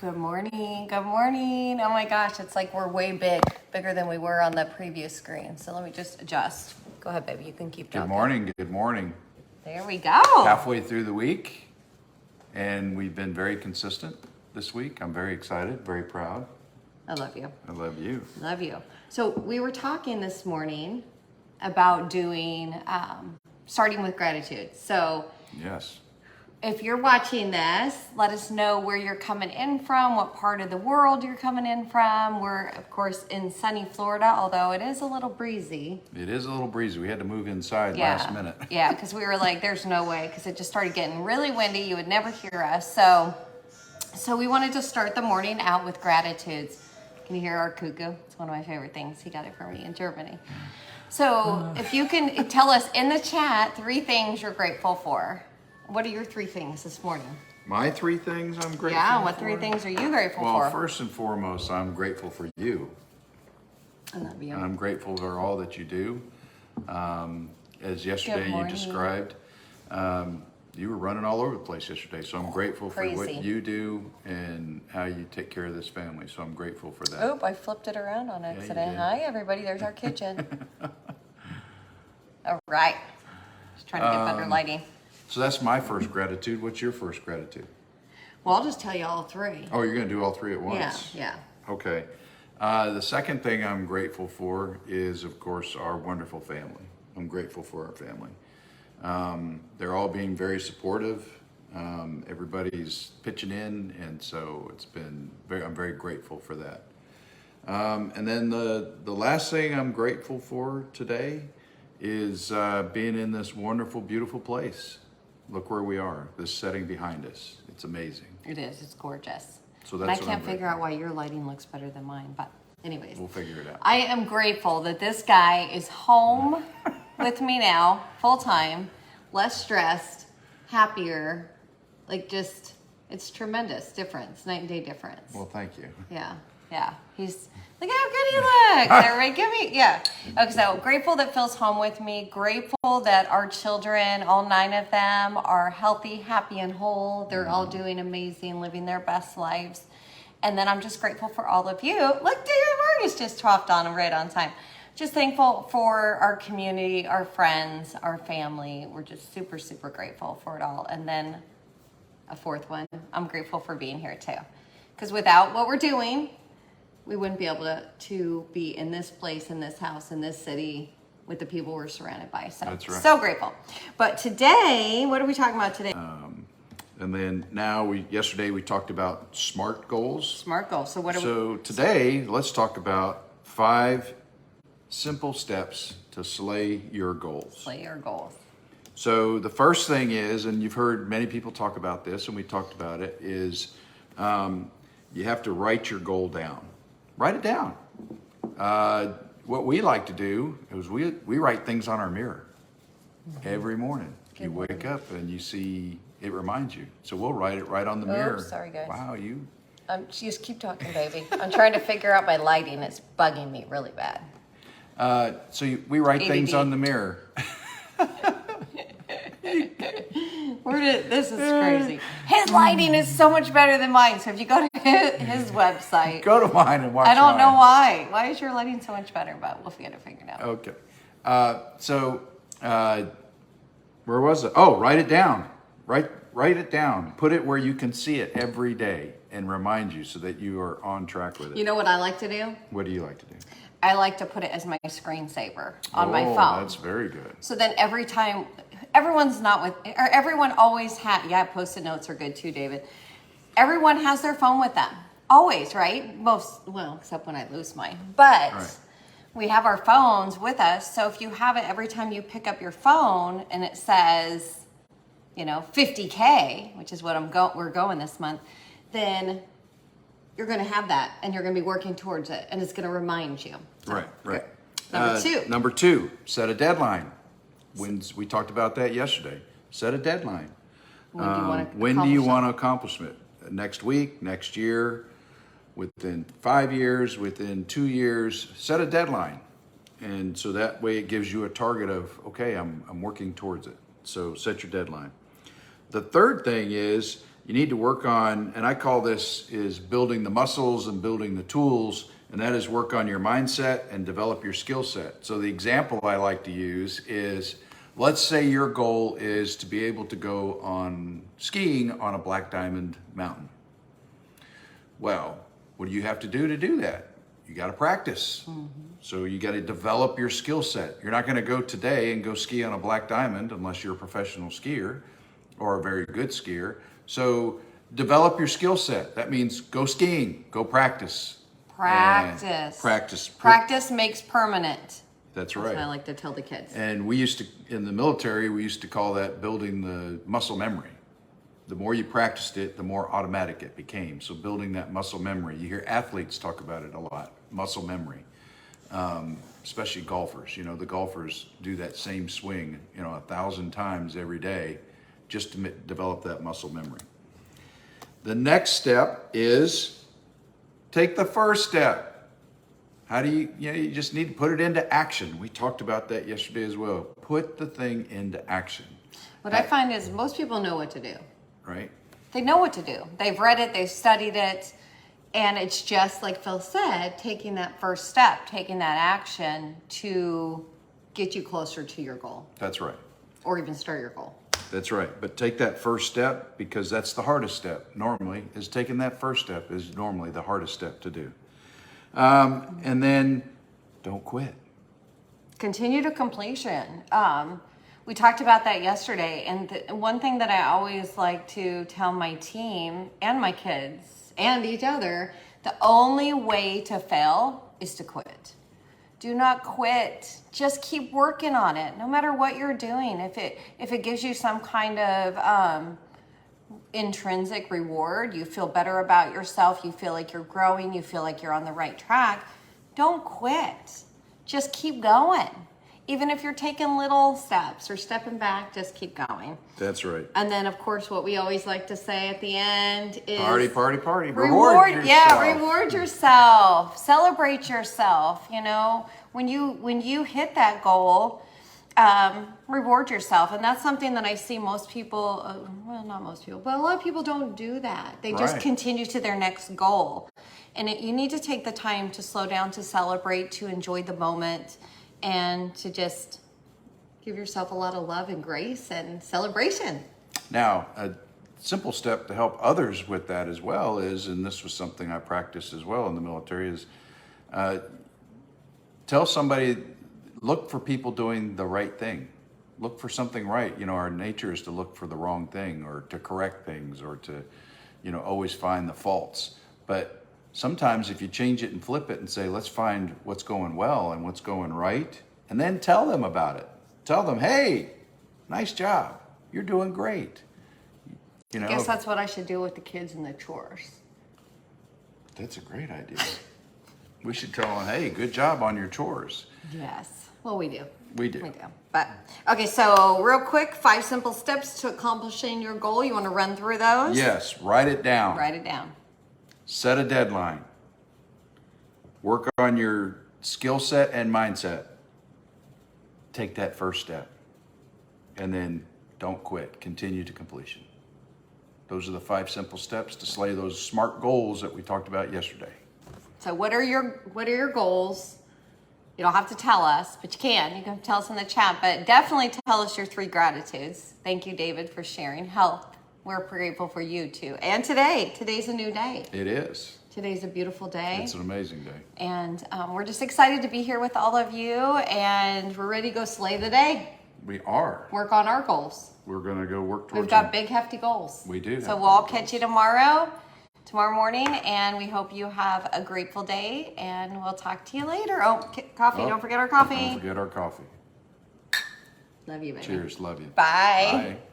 Good morning. Good morning. Oh my gosh, it's like we're way bigger than we were on the previous screen. So let me just adjust. Go ahead, baby. You can keep talking. Good morning. Good morning. There we go. Halfway through the week, and we've been very consistent this week. I'm very excited, very proud. I love you. I love you. Love you. So we were talking this morning about doing, starting with gratitude. So Yes. if you're watching this, let us know where you're coming in from, what part of the world you're coming in from. We're, of course, in sunny Florida, although it is a little breezy. It is a little breezy. We had to move inside last minute. Yeah, because we were like, there's no way, because it just started getting really windy. You would never hear us. So we wanted to start the morning out with gratitudes. Can you hear our cuckoo? It's one of my favorite things. He got it for me in Germany. So if you can tell us in the chat 3 things you're grateful for. What are your 3 things this morning? My 3 things I'm grateful for? Yeah, what 3 things are you grateful for? Well, first and foremost, I'm grateful for you. I love you. I'm grateful for all that you do. As yesterday you described, you were running all over the place yesterday. So I'm grateful for what you do and how you take care of this family. So I'm grateful for that. Oop, I flipped it around on accident. Hi, everybody. There's our kitchen. All right. Just trying to get better lighting. So that's my first gratitude. What's your first gratitude? Well, I'll just tell you all 3. Oh, you're going to do all 3 at once? Yeah. Okay. The second thing I'm grateful for is, of course, our wonderful family. I'm grateful for our family. They're all being very supportive. Everybody's pitching in, and so it's been I'm very grateful for that. And then the last thing I'm grateful for today is being in this wonderful, beautiful place. Look where we are, this setting behind us. It's amazing. It is. It's gorgeous. So And that's I can't figure out why your lighting looks better than mine, but anyways. We'll figure it out. I am grateful that this guy is home with me now, full time, less stressed, happier. Like just, it's tremendous difference, night and day difference. Well, thank you. Yeah. He's, look how good he looks. Everybody give me, yeah. Okay, so grateful that Phil's home with me. Grateful that our children, all 9 of them, are healthy, happy, and whole. They're all doing amazing, living their best lives. And then I'm just grateful for all of you. Look, David Vargas just dropped on him right on time. Just thankful for our community, our friends, our family. We're just super, super grateful for it all. And then a 4th one, I'm grateful for being here too. Because without what we're doing, we wouldn't be able to be in this place, in this house, in this city, with the people we're surrounded by. So, that's right. So grateful. But today, what are we talking about today? And then now, yesterday we talked about SMART goals. SMART goals. So what are we? So today, let's talk about 5 simple steps to slay your goals. Slay your goals. So the first thing is, and you've heard many people talk about this, and we talked about it, is you have to write your goal down. Write it down. What we like to do is we write things on our mirror every morning. You wake up and you see, it reminds you. So we'll write it right on the mirror. Sorry, guys. Wow, you. Just keep talking, baby. I'm trying to figure out my lighting. It's bugging me really bad. We write things on the mirror. This is crazy. His lighting is so much better than mine. So if you go to his website, Go to mine and watch. I don't know why. Why is your lighting so much better? But we'll get it figured out. Okay. Where was it? Oh, write it down. Write it down. Put it where you can see it every day and remind you so that you are on track with it. You know what I like to do? What do you like to do? I like to put it as my screensaver on my phone. That's very good. So then every time, everyone always has, Post-it notes are good too, David. Everyone has their phone with them. Always, right? Except when I lose mine. But we have our phones with us. So if you have it every time you pick up your phone and it says, 50K, which is what we're going this month, then you're going to have that and you're going to be working towards it and it's going to remind you. So, Right. Number 2, set a deadline. We talked about that yesterday. Set a deadline. When do you want to accomplish it? Next week, next year, within 5 years, within 2 years. Set a deadline. And so that way it gives you a target of, okay, I'm working towards it. So set your deadline. The third thing is you need to work on, and I call this is building the muscles and building the tools, and that is work on your mindset and develop your skill set. So the example I like to use is, let's say your goal is to be able to go on skiing on a Black Diamond mountain. Well, what do you have to do that? You got to practice. So you got to develop your skill set. You're not going to go today and go ski on a Black Diamond unless you're a professional skier or a very good skier. So develop your skill set. That means go skiing, go practice. Practice. Practice. Practice makes permanent. That's right. That's what I like to tell the kids. And we used to, in the military, we used to call that building the muscle memory. The more you practiced it, the more automatic it became. So building that muscle memory. You hear athletes talk about it a lot, muscle memory, especially golfers. You know, the golfers do that same swing, 1,000 times every day just to develop that muscle memory. The next step is take the first step. How do you just need to put it into action. We talked about that yesterday as well. Put the thing into action. What I find is most people know what to do. Right? They know what to do. They've read it, they've studied it, and it's just like Phil said, taking that first step, taking that action to get you closer to your goal. That's right. Or even start your goal. That's right. But take that first step, because that's the hardest step normally, is taking that first step is normally the hardest step to do. And then don't quit. Continue to completion. We talked about that yesterday, and one thing that I always like to tell my team and my kids and each other, the only way to fail is to quit. Do not quit. Just keep working on it, no matter what you're doing. If it gives you some kind of intrinsic reward, you feel better about yourself, you feel like you're growing, you feel like you're on the right track, don't quit. Just keep going. Even if you're taking little steps or stepping back, just keep going. That's right. And then, of course, what we always like to say at the end is... Party, party, party. Reward yourself. Yeah, reward yourself. Celebrate yourself, When you hit that goal, reward yourself. And that's something that I see most people, well, not most people, but a lot of people don't do that. They just Right. continue to their next goal. And you need to take the time to slow down, to celebrate, to enjoy the moment, and to just give yourself a lot of love and grace and celebration. Now, a simple step to help others with that as well is, and this was something I practiced as well in the military, is tell somebody, look for people doing the right thing. Look for something right. Our nature is to look for the wrong thing or to correct things or to, always find the faults. But sometimes if you change it and flip it and say, let's find what's going well and what's going right, and then tell them about it. Tell them, hey, nice job. You're doing great. I guess that's what I should do with the kids and the chores. That's a great idea. We should tell them, hey, good job on your chores. Yes. Well, we do. We do. We do. But, okay, so real quick, 5 simple steps to accomplishing your goal. You want to run through those? Yes, write it down. Write it down. Set a deadline. Work on your skill set and mindset. Take that first step. And then don't quit. Continue to completion. Those are the 5 simple steps to slay those SMART goals that we talked about yesterday. So what are your goals? You don't have to tell us, but you can. You can tell us in the chat, but definitely tell us your 3 gratitudes. Thank you, David, for sharing. Health. We're grateful for you too. And today's a new day. It is. Today's a beautiful day. It's an amazing day. And we're just excited to be here with all of you, and we're ready to go slay the day. We are. Work on our goals. We're going to go work towards We've got them. big, hefty goals. We do. So we'll all catch you tomorrow morning, and we hope you have a grateful day, and we'll talk to you later. Oh, coffee. Oh, Don't forget our coffee. Don't forget our coffee. Love you, baby. Cheers. Love you. Bye. Bye.